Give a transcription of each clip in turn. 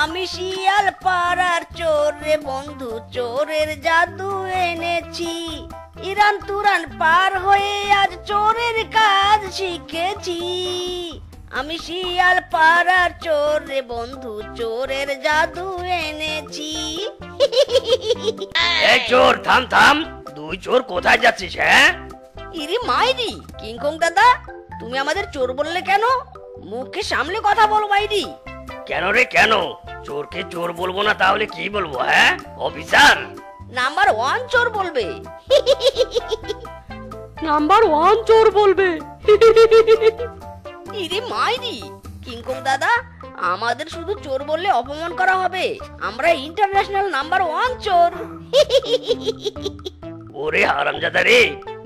আমি শিয়াল পাড়ার চোর রে বন্ধু, চোরের জাদু এনেছি। ইরান তুরান পার হয়ে আজ চোরের কাজ শিখেছি। আমি শিয়াল পাড়ার চোর রে বন্ধু, চোরের জাদু এনেছি। এই চোর, থাম থাম। দুই চোর কোথায় যাচ্ছিস? হ্যাঁ, ইরি মাইরি কিংকং দাদা, তুমি আমাদের চোর বললে কেন? মুখে সামলে কথা বলো মাইরি। কেন রে কেন? চোরকে চোর বলবো না তাহলে কি বলবো? হ্যাঁ অফিসার? নাম্বার 1 চোর বলবে। নাম্বার 1 চোর বলবে। ইরি মাইরি কিংকং দাদা, আমাদের শুধু চোর বললে অপমান করা হবে। আমরা ইন্টারন্যাশনাল নাম্বার 1 চোর। ওরে হারামজাদা রে,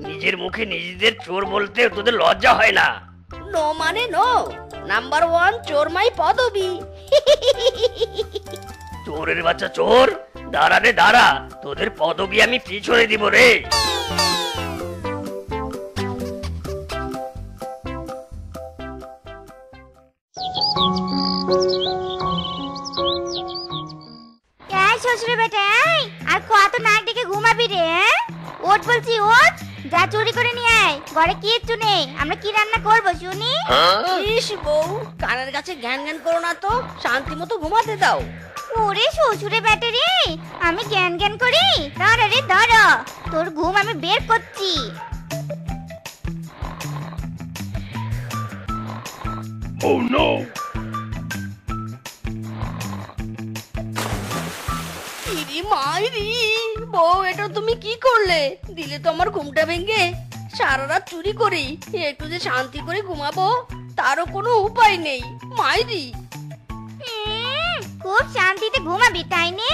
নিজের মুখে নিজেদের চোর বলতে তোদের লজ্জা হয় না? নো মানে নো, নাম্বার 1 চোর মাই পদবী। চোরের বাচ্চা চোর, দাঁড়া রে দাঁড়া, তোদের পদবি আমি পিছনে দিব রে। শ্বশুরের বেটা, আর কত নাক ডেকে ঘুমাবি রে? ওঠ বলছি, ওঠ, যা চুরি করে নিয়ে আয়। ঘরে কিচ্ছু নেই, আমরা কি রান্না করবো শুনি? ইস বউ, কানের কাছে জ্ঞান জ্ঞান করো না তো, শান্তি মতো ঘুমাতে দাও। ওরে শ্বশুরের বেটা রে, আমি জ্ঞান জ্ঞান করি? দাঁড়া রে দাঁড়া, তোর ঘুম আমি বের করছি। Oh no! ইরি মাইরি বউ, এটা তুমি কি করলে? দিলে তো আমার ঘুমটা ভেঙে। সারা রাত চুরি করি, একটু যে শান্তি করে ঘুমাবো তারও কোনো উপায় নেই। মাইরি খুব শান্তিতে ঘুমাবি তাই নে?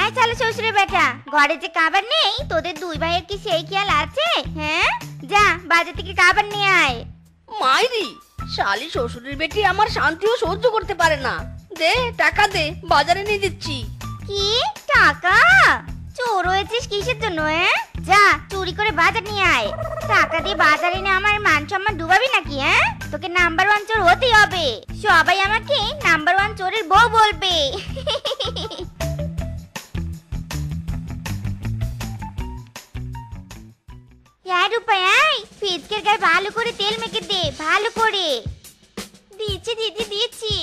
এই চলো শ্বশুরের বেটা, ঘরে যে খাবার নেই, তোদের দুই ভাইয়ের কি সেই খেয়াল আছে? হ্যাঁ, যা বাজার থেকে খাবার নিয়ে আয়। মাইরি, শালি শ্বশুরের বেটি আমার শান্তিও সহ্য করতে পারে না। দে টাকা দে, বাজারে নিয়ে দিচ্ছি। কি টাকা? চোর হয়েছিস কিসের জন্য? যা চুরি করে বাজার নিয়ে আয়। টাকা দিয়ে বাজারে নিয়ে আমার মান সম্মান ডুবাবি নাকি? তোকে নাম্বার 1 চোর হতেই হবে। সবাই আমাকে নাম্বার 1 চোরের বউ বলবে। রূপাই, ফিজকের গায়ে ভালো করে তেল মেখে দে, ভালো করে। দিচ্ছি দিদি দিচ্ছি।